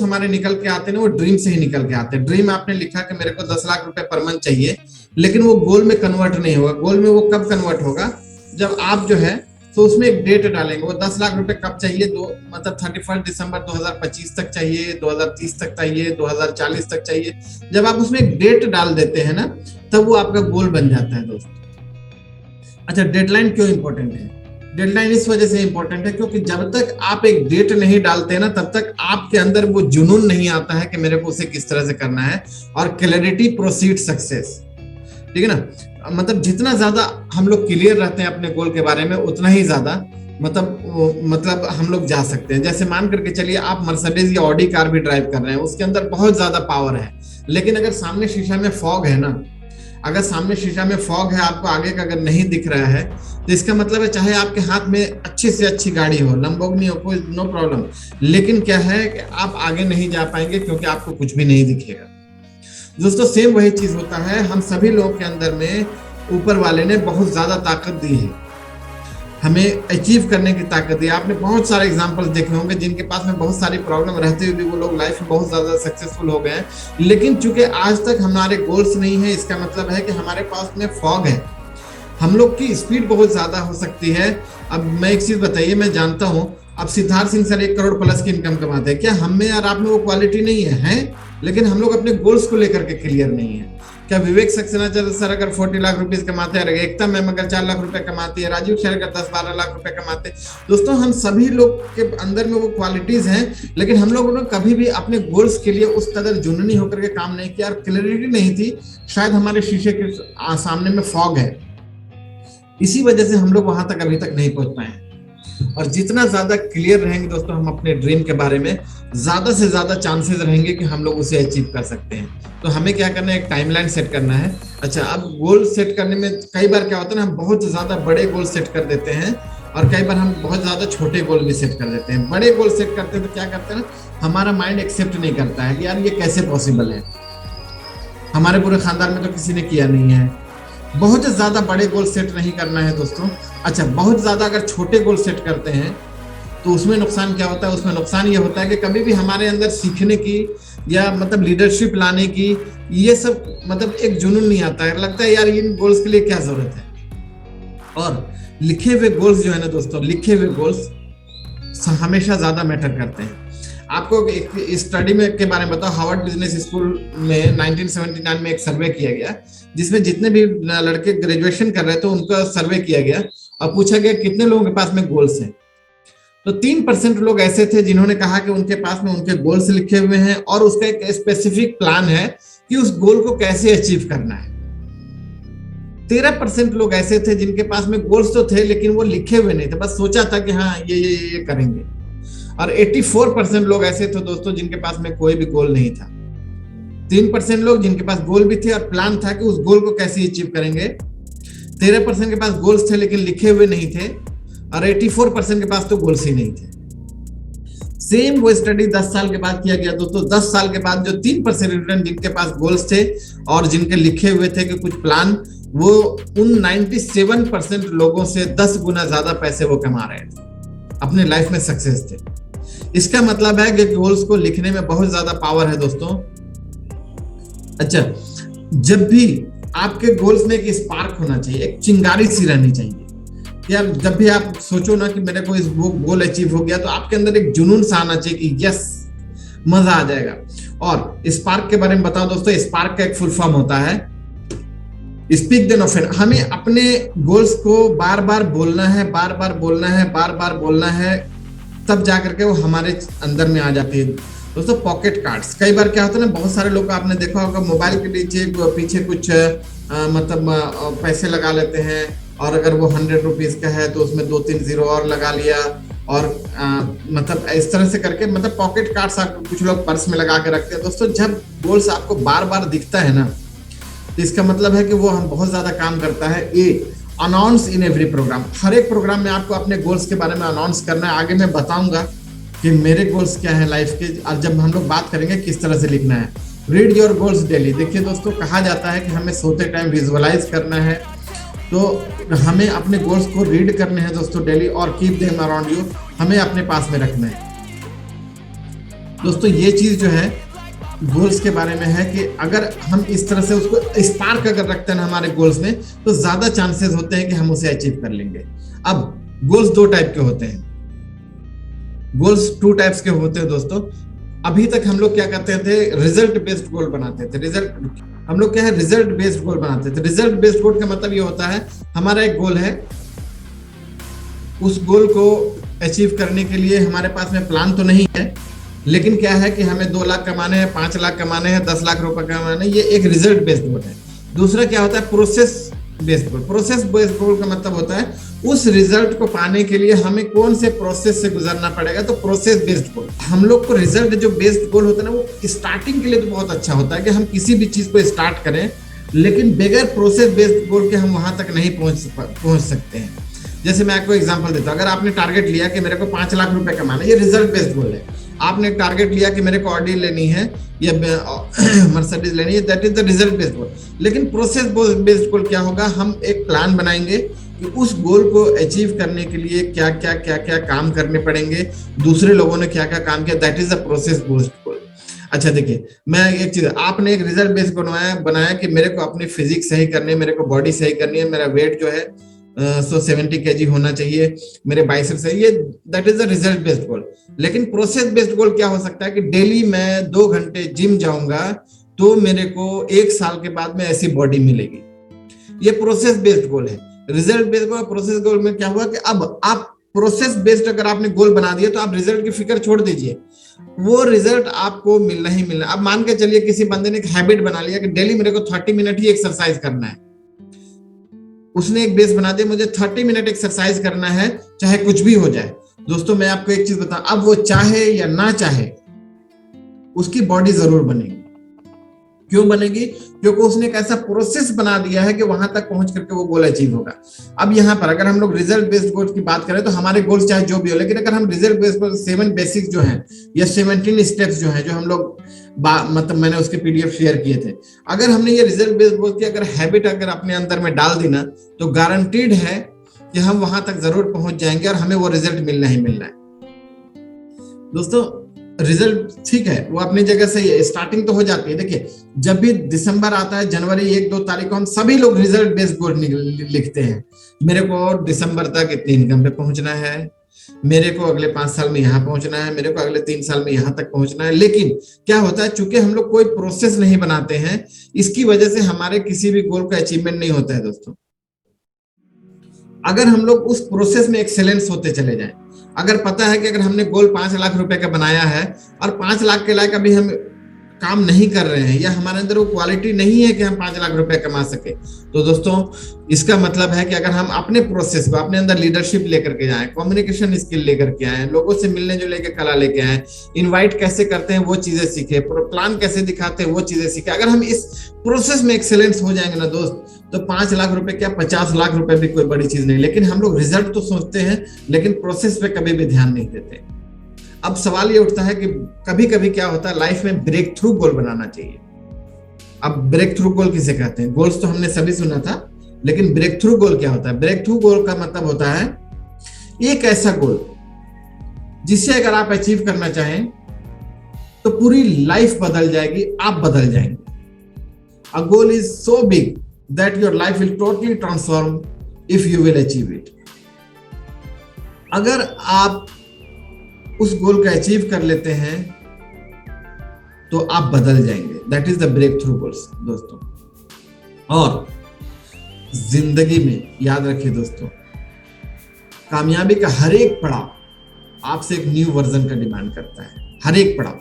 हमारे निकल के आते हैं वो ड्रीम से ही निकल के आते हैं। ड्रीम आपने लिखा कि मेरे को 10 लाख रुपए पर मंथ चाहिए, लेकिन वो गोल में कन्वर्ट नहीं होगा। गोल में वो कब कन्वर्ट होगा, जब आप जो है तो उसमें एक डेट डालेंगे। वो 10 लाख रुपए कब चाहिए, मतलब 31 दिसंबर 2025 तक चाहिए, 2030 तक चाहिए, 2040 तक चाहिए। जब आप उसमें एक डेट डाल देते हैं ना, तब वो आपका गोल बन जाता है दोस्तों। अच्छा, डेडलाइन क्यों इंपॉर्टेंट है? डेडलाइन इस वजह से इंपॉर्टेंट है क्योंकि जब तक आप एक डेट नहीं डालते ना, तब तक आपके अंदर वो जुनून नहीं आता है कि मेरे को उसे किस तरह से करना है। और क्लैरिटी प्रोसीड सक्सेस, ठीक है ना। मतलब जितना ज्यादा हम लोग क्लियर रहते हैं अपने गोल के बारे में, उतना ही ज्यादा मतलब हम लोग जा सकते हैं। जैसे मान करके चलिए आप मर्सिडीज या ऑडी कार भी ड्राइव कर रहे हैं, उसके अंदर बहुत ज्यादा पावर है, लेकिन अगर सामने शीशा में फॉग है ना, अगर सामने शीशा में फॉग है, आपको आगे का अगर नहीं दिख रहा है, तो इसका मतलब है चाहे आपके हाथ में अच्छी से अच्छी गाड़ी हो, लंबोर्गिनी हो, कोई नो प्रॉब्लम, लेकिन क्या है कि आप आगे नहीं जा पाएंगे क्योंकि आपको कुछ भी नहीं दिखेगा। दोस्तों सेम वही चीज होता है, हम सभी लोग के अंदर में ऊपर वाले ने बहुत ज्यादा ताकत दी है, हमें अचीव करने की ताकत दी। आपने बहुत सारे एग्जांपल्स देखे होंगे जिनके पास में बहुत सारी प्रॉब्लम रहते हुए भी वो लोग लाइफ में बहुत ज्यादा सक्सेसफुल हो गए हैं, लेकिन चूंकि आज तक हमारे गोल्स नहीं है, इसका मतलब है कि हमारे पास में फॉग है। हम लोग की स्पीड बहुत ज्यादा हो सकती है। अब मैं एक चीज बताइए, मैं जानता हूं अब सिद्धार्थ सिंह सर 1 करोड़ प्लस की इनकम कमाते हैं, क्या हम में और आप में वो क्वालिटी नहीं है? लेकिन हम लोग अपने गोल्स को लेकर के क्लियर नहीं है। क्या विवेक सक्सेना सर अगर 40 लाख रुपीस कमाते हैं, एकता मैम अगर 4 लाख रुपए कमाती है, राजीव सर अगर 10-12 लाख रुपए कमाते हैं, दोस्तों हम सभी लोग के अंदर में वो क्वालिटीज हैं, लेकिन हम लोगों ने कभी भी अपने गोल्स के लिए उस कदर जुनूनी होकर के काम नहीं किया और क्लैरिटी नहीं थी। शायद हमारे शीशे के सामने में फॉग है, इसी वजह से हम लोग वहां तक अभी तक नहीं पहुंच पाए। और जितना ज्यादा क्लियर रहेंगे दोस्तों हम अपने ड्रीम के बारे में, ज्यादा से ज्यादा चांसेस रहेंगे कि हम लोग उसे अचीव कर सकते हैं। तो हमें क्या करना है, एक टाइमलाइन सेट करना है। अच्छा, अब गोल सेट करने में कई बार क्या होता है ना, हम बहुत ज्यादा बड़े गोल सेट कर देते हैं और कई बार हम बहुत ज्यादा छोटे गोल भी सेट कर देते हैं। बड़े गोल सेट करते हैं तो क्या करते हैं ना, हमारा माइंड एक्सेप्ट नहीं करता है कि यार ये कैसे पॉसिबल है, हमारे पूरे खानदान में तो किसी ने किया नहीं है। बहुत ज्यादा बड़े गोल सेट नहीं करना है दोस्तों। अच्छा, बहुत ज्यादा अगर छोटे गोल सेट करते हैं तो उसमें नुकसान क्या होता है? उसमें नुकसान ये होता है कि कभी भी हमारे अंदर सीखने की या मतलब लीडरशिप लाने की ये सब मतलब एक जुनून नहीं आता है, लगता है यार इन गोल्स के लिए क्या जरूरत है। और लिखे हुए गोल्स जो है ना दोस्तों, लिखे हुए गोल्स हमेशा ज्यादा मैटर करते हैं। आपको एक स्टडी में के बारे में बताओ, हार्वर्ड बिजनेस स्कूल में 1979 में एक सर्वे किया गया, जिसमें जितने भी लड़के ग्रेजुएशन कर रहे थे उनका सर्वे किया गया और पूछा गया कितने लोगों के पास में गोल्स हैं। तो 3% लोग ऐसे थे जिन्होंने कहा कि उनके पास में उनके गोल्स लिखे हुए हैं और उसका एक स्पेसिफिक प्लान है कि उस गोल को कैसे अचीव करना है। 13% लोग ऐसे थे जिनके पास में गोल्स तो थे लेकिन वो लिखे हुए नहीं थे, बस सोचा था कि हाँ ये करेंगे। और 84% लोग ऐसे थे दोस्तों जिनके पास में कोई भी गोल नहीं था। 3% लोग जिनके पास गोल भी थे और प्लान था कि उस गोल को कैसे अचीव करेंगे। 13% के पास गोल्स थे लेकिन लिखे हुए नहीं थे और 84% के पास तो गोल्स ही नहीं थे। सेम वो स्टडी 10 साल के बाद किया गया दोस्तों। 10 साल के बाद जो 3% स्टूडेंट जिनके पास गोल्स थे और जिनके लिखे हुए थे कि कुछ प्लान, वो उन 97% लोगों से 10 गुना ज्यादा पैसे वो कमा रहे थे, अपने लाइफ में सक्सेस थे। इसका मतलब है कि गोल्स को लिखने में बहुत ज्यादा पावर है दोस्तों। अच्छा, जब भी आपके गोल्स में एक स्पार्क होना चाहिए, एक चिंगारी सी रहनी चाहिए। यार जब भी आप सोचो ना कि मेरे को इस गोल अचीव हो गया, तो आपके अंदर एक जुनून सा आना चाहिए कि यस, मजा आ जाएगा। और स्पार्क के बारे में बताओ दोस्तों, स्पार्क का एक फुल फॉर्म होता है स्पीक देन ऑफन। हमें अपने गोल्स को बार बार बोलना है, बार बार बोलना है, बार बार बोलना है, तब जाकर के वो हमारे अंदर में आ जाती है दोस्तों। पॉकेट कार्ड्स, कई बार क्या होता है ना, बहुत सारे लोग आपने देखा होगा मोबाइल के पीछे कुछ मतलब पैसे लगा लेते हैं और अगर वो 100 रुपीज का है तो उसमें 2-3 जीरो और लगा लिया और मतलब इस तरह से करके मतलब पॉकेट कार्ड्स कुछ लोग पर्स में लगा के रखते हैं। दोस्तों जब गोल्स आपको बार बार दिखता है ना, तो इसका मतलब है कि वो हम बहुत ज्यादा काम करता है। अनाउंस इन एवरी प्रोग्राम, हर एक प्रोग्राम में आपको अपने गोल्स के बारे में अनाउंस करना है। आगे मैं बताऊंगा कि मेरे गोल्स क्या है लाइफ के, और जब हम लोग बात करेंगे किस तरह से लिखना है। Read your goals daily. देखिए दोस्तों, कहा जाता है कि हमें सोते टाइम विजुअलाइज करना है, तो हमें अपने गोल्स को रीड करने हैं दोस्तों डेली, और कीप देम अराउंड यू, हमें अपने पास में रखना है। दोस्तों ये चीज जो है गोल्स के बारे में है कि अगर हम इस तरह से उसको स्पार्क अगर रखते हैं हमारे गोल्स में, तो ज्यादा चांसेस होते हैं कि हम उसे अचीव कर लेंगे। अब गोल्स दो टाइप के होते हैं, गोल्स टू टाइप्स के होते हैं दोस्तों। अभी तक हम लोग क्या करते थे, रिजल्ट बेस्ड गोल बनाते थे। हम लोग क्या है, रिजल्ट बेस्ड गोल बनाते थे। रिजल्ट बेस्ड गोल का मतलब ये होता है, हमारा एक गोल है, उस गोल को अचीव करने के लिए हमारे पास में प्लान तो नहीं है, लेकिन क्या है कि हमें 2 लाख कमाने हैं, 5 लाख कमाने हैं, 10 लाख रुपए कमाने हैं, ये एक रिजल्ट बेस्ड गोल है। दूसरा क्या होता है, process based goal. Process based goal का मतलब होता है उस रिजल्ट को पाने के लिए हमें कौन से प्रोसेस से गुजरना पड़ेगा, तो प्रोसेस बेस्ड गोल। हम लोग को रिजल्ट जो बेस्ड गोल होता है ना, वो स्टार्टिंग के लिए तो बहुत अच्छा होता है कि हम किसी भी चीज को स्टार्ट करें, लेकिन बगैर प्रोसेस बेस्ड गोल के हम वहां तक नहीं पहुंच सकते हैं। जैसे मैं आपको एग्जांपल देता हूं, अगर आपने टारगेट लिया कि मेरे को 5 लाख रुपए कमाना है, ये रिजल्ट बेस्ड गोल है। आपने टारगेट लिया कि मेरे को ऑडी लेनी है या मर्सिडीज लेनी है, that is the result based goal. लेकिन प्रोसेस बेस्ड गोल क्या होगा, हम एक प्लान बनाएंगे कि उस गोल को अचीव करने के लिए क्या क्या काम करने पड़ेंगे, दूसरे लोगों ने क्या क्या काम किया, that is the process based goal. अच्छा देखिए, मैं एक चीज, आपने एक रिजल्ट बेस्ड बनाया कि मेरे को अपनी फिजिक्स सही करनी है, मेरे को बॉडी सही करनी है, मेरा वेट जो है 170 kg होना चाहिए, मेरे बाइसेप्स है, ये that is the result based goal. लेकिन प्रोसेस बेस्ड गोल क्या हो सकता है कि डेली मैं 2 घंटे जिम जाऊंगा तो मेरे को 1 साल के बाद में ऐसी बॉडी मिलेगी, ये प्रोसेस बेस्ड गोल है। रिजल्ट बेस्ड गोल, प्रोसेस गोल में क्या हुआ कि अब आप प्रोसेस बेस्ड अगर आपने गोल बना दिया तो आप रिजल्ट की फिक्र छोड़ दीजिए, वो रिजल्ट आपको मिलना ही मिलना। अब मान के चलिए किसी बंदे ने एक हैबिट बना लिया कि डेली मेरे को 30 मिनट ही एक्सरसाइज करना है, उसने एक बेस बना दिया, मुझे 30 मिनट एक्सरसाइज करना है चाहे कुछ भी हो जाए। दोस्तों मैं आपको एक चीज बताऊं, अब वो चाहे या ना चाहे उसकी बॉडी जरूर बनेगी। क्यों बनेगी? क्योंकि उसने एक ऐसा प्रोसेस बना दिया है कि वहां तक पहुंच करके वो गोल अचीव होगा। अब यहाँ पर अगर हम लोग रिजल्ट बेस्ड गोल की बात करें तो हमारे गोल चाहे जो भी हो, लेकिन अगर हम रिजल्ट बेस्ड गोल 7 बेसिक्स जो हैं या 17 स्टेप्स जो हैं, जो हम लोग मतलब मैंने उसके पीडीएफ शेयर किए थे, अगर हमने ये रिजल्ट बेस्ड गोल की अगर हैबिट अगर अपने अंदर में डाल दी ना, तो गारंटीड है कि हम वहां तक जरूर पहुंच जाएंगे और हमें वो रिजल्ट मिलना ही मिलना है। दोस्तों रिजल्ट ठीक है, वो अपनी जगह सही है, स्टार्टिंग तो हो जाती है। देखिए जब भी दिसंबर आता है, जनवरी 1-2 तारीख को हम सभी लोग रिजल्ट बेस्ड गोल लिखते हैं। मेरे को दिसंबर तक इतनी इनकम पे पहुंचना है, मेरे को अगले 5 साल में यहाँ पहुंचना है, मेरे को अगले 3 साल में यहाँ तक पहुंचना है। लेकिन क्या होता है, चूंकि हम लोग कोई प्रोसेस नहीं बनाते हैं, इसकी वजह से हमारे किसी भी गोल का अचीवमेंट नहीं होता है। दोस्तों अगर हम लोग उस प्रोसेस में एक्सेलेंस होते चले जाएं, अगर पता है कि अगर हमने गोल 5 लाख रुपए का बनाया है और 5 लाख के लायक अभी हम काम नहीं कर रहे हैं, या हमारे अंदर वो क्वालिटी नहीं है कि हम 5 लाख रुपए कमा सके, तो दोस्तों इसका मतलब है कि अगर हम अपने प्रोसेस को, अपने अंदर लीडरशिप लेकर के जाएं, कम्युनिकेशन स्किल लेकर के आए, लोगों से मिलने जुलने की कला लेके आए, इनवाइट कैसे करते हैं वो चीजें सीखे, प्लान कैसे दिखाते हैं वो चीजें सीखे, अगर हम इस प्रोसेस में एक्सेलेंस हो जाएंगे ना दोस्त, तो 5 लाख रुपए क्या 50 लाख रुपए भी कोई बड़ी चीज नहीं। लेकिन हम लोग रिजल्ट तो सोचते हैं, लेकिन प्रोसेस पे कभी भी ध्यान नहीं देते। अब सवाल ये उठता है कि कभी कभी क्या होता है, लाइफ में ब्रेक थ्रू गोल बनाना चाहिए। अब ब्रेक थ्रू गोल किसे कहते हैं? गोल्स तो हमने सभी सुना था, लेकिन ब्रेक थ्रू गोल क्या होता है? ब्रेक थ्रू गोल का मतलब होता है एक ऐसा गोल जिसे अगर आप अचीव करना चाहें तो पूरी लाइफ बदल जाएगी, आप बदल जाएंगे। A goal is so big that your life will totally transform if you will achieve it. अगर आप उस गोल को अचीव कर लेते हैं तो आप बदल जाएंगे। That is the breakthrough goals दोस्तों। और जिंदगी में याद रखिए दोस्तों, कामयाबी का हर एक पड़ाव आपसे एक न्यू वर्जन का डिमांड करता है। हर एक पड़ाव,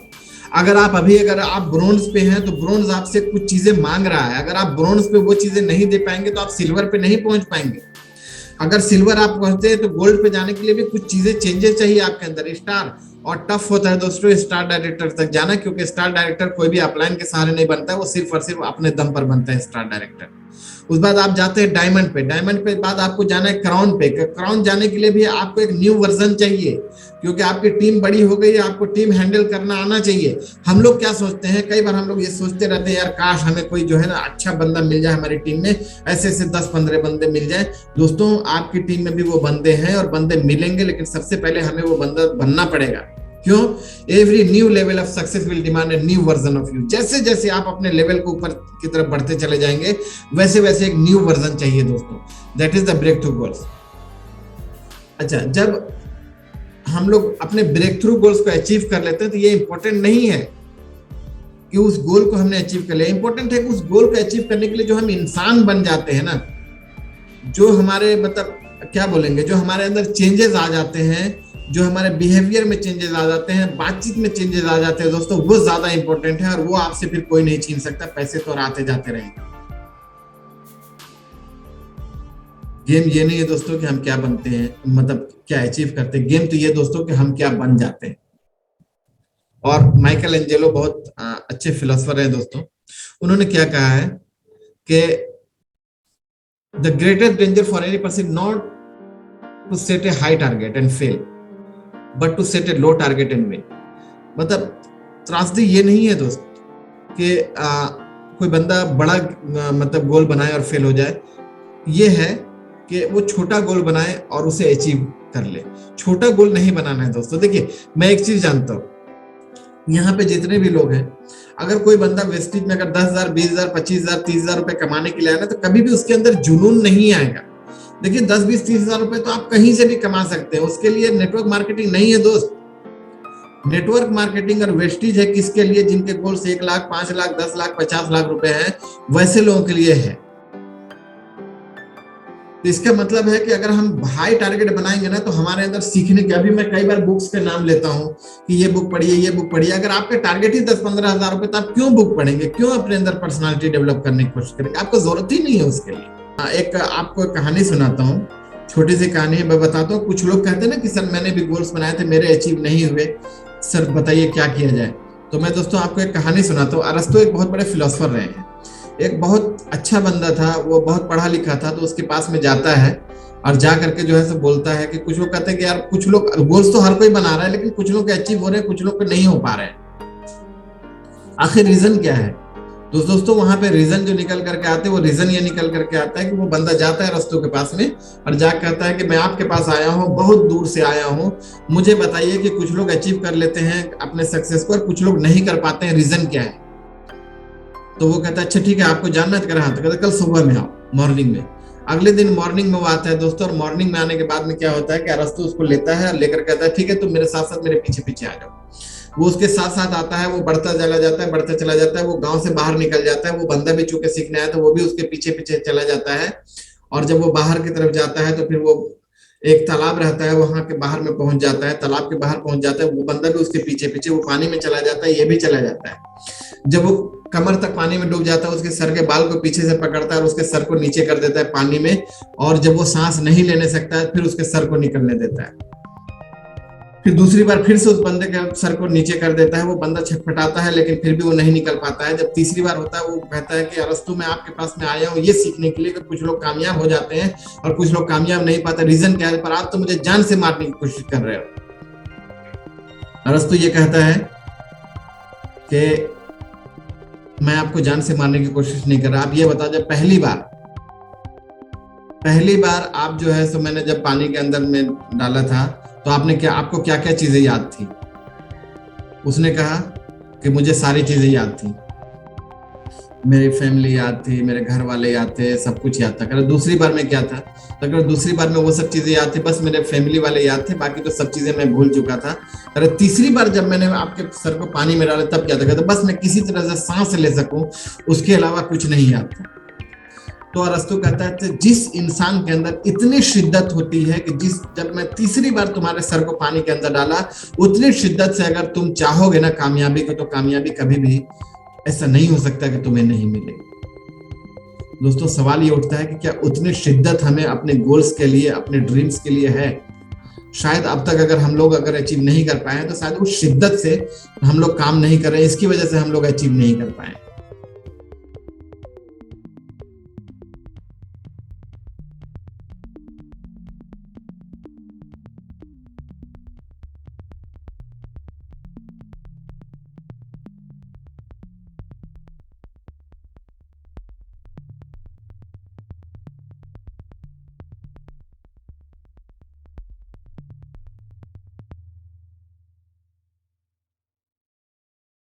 अगर आप ब्रोंज पे हैं तो ब्रोंज आपसे कुछ चीजें मांग रहा है। अगर आप ब्रोंज पे वो चीजें नहीं दे पाएंगे तो आप सिल्वर पे नहीं पहुंच पाएंगे। अगर सिल्वर आप पहुंचते हैं तो गोल्ड पे जाने के लिए भी कुछ चीजें चेंजेस चाहिए आपके अंदर। स्टार और टफ होता है दोस्तों स्टार डायरेक्टर तक जाना, क्योंकि स्टार डायरेक्टर कोई भी अपलाइन के सहारे नहीं बनता है, वो सिर्फ और सिर्फ अपने दम पर बनता है स्टार डायरेक्टर। उस बाद आप जाते हैं डायमंड पे, डायमंड पे बाद आपको जाना है क्राउन पे। क्राउन जाने के लिए भी आपको एक न्यू वर्जन चाहिए, क्योंकि आपकी टीम बड़ी हो गई है, आपको टीम हैंडल करना आना चाहिए। हम लोग क्या सोचते हैं, कई बार हम लोग ये सोचते रहते हैं, यार काश हमें कोई जो है ना अच्छा बंदा मिल जाए हमारी टीम में, ऐसे ऐसे 10-15 बंदे मिल जाए। दोस्तों आपकी टीम में भी वो बंदे हैं और बंदे मिलेंगे, लेकिन सबसे पहले हमें वो बंदा बनना पड़ेगा। क्यों? Every new level of success will demand a new version of you. जैसे जैसे आप अपने लेवल को ऊपर की तरफ बढ़ते चले जाएंगे, वैसे वैसे एक न्यू वर्जन चाहिए दोस्तों। That is the breakthrough goals. अच्छा, जब हम लोग अपने ब्रेक थ्रू गोल्स को अचीव कर लेते हैं तो ये इंपॉर्टेंट नहीं है कि उस गोल को हमने अचीव कर लिया। इंपॉर्टेंट है कि उस गोल को अचीव करने के लिए जो हम इंसान बन जाते हैं ना, जो हमारे मतलब क्या बोलेंगे, जो हमारे अंदर चेंजेस आ जाते हैं, जो हमारे बिहेवियर में चेंजेस आ जाते हैं, बातचीत में चेंजेस आ जाते हैं दोस्तों, वो ज्यादा इंपॉर्टेंट है। और वो आपसे फिर कोई नहीं छीन सकता। पैसे तो आते जाते रहेंगे। गेम ये नहीं है दोस्तों कि हम क्या बनते हैं, मतलब क्या अचीव करते हैं। गेम तो ये दोस्तों कि हम क्या बन जाते हैं। और माइकल एंजेलो बहुत अच्छे फिलोसोफर हैं दोस्तों। उन्होंने क्या कहा है कि the greatest danger for any person not to set a high target and fail, but to set a low target and win. मतलब त्रासदी ये नहीं है दोस्त कि कोई बंदा बड़ा मतलब गोल बनाए और फेल हो जाए। ये है कि वो छोटा गोल बनाए और उसे अचीव कर ले। छोटा गोल नहीं बनाना है दोस्तों। देखिए, मैं एक चीज जानता हूं, यहाँ पे जितने भी लोग हैं, अगर कोई बंदा वेस्टेज में अगर 10,000, 20,000, 25,000, 30,000 रुपए कमाने के लिए आया ना, तो कभी भी उसके अंदर जुनून नहीं आएगा। देखिए 10, 20, 30,000 रुपए तो आप कहीं से भी कमा सकते हैं। उसके लिए नेटवर्क मार्केटिंग नहीं है दोस्त। नेटवर्क मार्केटिंग और वेस्टेज है किसके लिए? जिनके गोल्स 1 लाख, 5 लाख, 10 लाख, 50 लाख रुपए हैं, वैसे लोगों के लिए है। तो इसका मतलब है कि अगर हम हाई टारगेट बनाएंगे ना, तो हमारे अंदर सीखने के, अभी मैं कई बार बुक्स के नाम लेता हूं कि ये बुक पढ़िए, ये बुक पढ़िए। अगर आपका टारगेट ही 10-15 हजार रुपए, तो आप क्यों बुक पढ़ेंगे? क्यों अपने अंदर पर्सनालिटी डेवलप करने की कोशिश करेंगे? आपको जरूरत ही नहीं है उसके लिए। एक आपको कहानी सुनाता हूँ, छोटी सी कहानी है, मैं बताता हूँ। कुछ लोग कहते हैं ना कि सर मैंने भी गोल्स बनाए थे, मेरे अचीव नहीं हुए, सर बताइए क्या किया जाए। तो मैं दोस्तों आपको एक कहानी सुनाता हूँ। अरस्तु एक बहुत बड़े फिलोसोफर रहे हैं। एक बहुत अच्छा बंदा था, वो बहुत पढ़ा लिखा था। तो उसके पास में जाता है और जा करके जो है सो बोलता है कि कुछ लोग कहते हैं कि यार कुछ लोग गोल्स तो हर कोई बना रहा है, लेकिन कुछ लोग अचीव हो रहे हैं, कुछ लोग नहीं हो पा रहे हैं। आखिर रीजन क्या है? तो दोस्तों वहां पे रीजन जो निकल करके आते हैं, वो रीजन ये निकल करके आता है कि वो बंदा जाता है अरस्तु के पास में और जा कहता है कि मैं आपके पास आया हूँ, बहुत दूर से आया हूँ, मुझे बताइए कि कुछ लोग अचीव कर लेते हैं अपने सक्सेस को और कुछ लोग नहीं कर पाते हैं, रीजन क्या है? तो वो कहता है अच्छा ठीक है, आपको जानना है? तो कहता कल सुबह में आओ, मॉर्निंग में। अगले दिन मॉर्निंग में वो आता है दोस्तों। और मॉर्निंग में आने के बाद में क्या होता है कि अरस्तु उसको लेता है और लेकर कहता है ठीक है, तुम मेरे साथ साथ मेरे पीछे पीछे आ जाओ। वो उसके साथ साथ आता है, वो बढ़ता चला जाता है, बढ़ता चला जाता है। वो गांव से बाहर निकल जाता है। वो बंदा भी चूंकि सीखने आया, तो वो भी उसके पीछे पीछे चला जाता है। और जब वो बाहर की तरफ जाता है, तो फिर वो एक तालाब रहता है, वहां के बाहर में पहुंच जाता है। तालाब के बाहर पहुंच जाता है, वो बंदा भी उसके पीछे पीछे, वो पानी में चला जाता है, ये भी चला जाता है। जब वो कमर तक पानी में डूब जाता है, उसके सर के बाल को पीछे से पकड़ता है और उसके सर को नीचे कर देता है पानी में। और जब वो सांस नहीं लेने सकता है, फिर उसके सर को निकलने देता है। फिर दूसरी बार फिर से उस बंदे के सर को नीचे कर देता है। वो बंदा छटपटाता है, लेकिन फिर भी वो नहीं निकल पाता है। जब तीसरी बार होता है, वो कहता है कि अरस्तु मैं आपके पास में आया हूँ ये सीखने के लिए कि कुछ लोग कामयाब हो जाते हैं और कुछ लोग कामयाब नहीं पाते, रीजन क्या है? पर आप तो मुझे जान से मारने की कोशिश कर रहे हो। अरस्तु ये कहता है कि मैं आपको जान से मारने की कोशिश नहीं कर रहा। आप ये बताओ, जब पहली बार आप जो है सो मैंने जब पानी के अंदर में डाला था, तो आपको क्या क्या चीजें याद थी? उसने कहा कि मुझे सारी चीजें याद थी, मेरी फैमिली याद थी, मेरे घर वाले याद थे, सब कुछ याद था। दूसरी बार में क्या था? तो दूसरी बार में वो सब चीजें याद थी, बस मेरे फैमिली वाले याद थे, बाकी तो सब चीजें मैं भूल चुका था। अरे तीसरी बार जब मैंने आपके सर को पानी में डाला, तब क्या था? बस मैं किसी तरह से सांस ले सकूं, उसके अलावा कुछ नहीं याद था। तो अरस्तु कहता है जिस इंसान के अंदर इतनी शिद्दत होती है कि जब मैं तीसरी बार तुम्हारे सर को पानी के अंदर डाला, उतनी शिद्दत से अगर तुम चाहोगे ना कामयाबी को, तो कामयाबी कभी भी ऐसा नहीं हो सकता कि तुम्हें नहीं मिलेगी। दोस्तों सवाल ये उठता है कि क्या उतनी शिद्दत हमें अपने गोल्स के लिए, अपने ड्रीम्स के लिए है? शायद अब तक अगर हम लोग अचीव नहीं कर पाए, तो शायद उस शिद्दत से हम लोग काम नहीं कर रहे हैं, इसकी वजह से हम लोग अचीव नहीं कर पाए।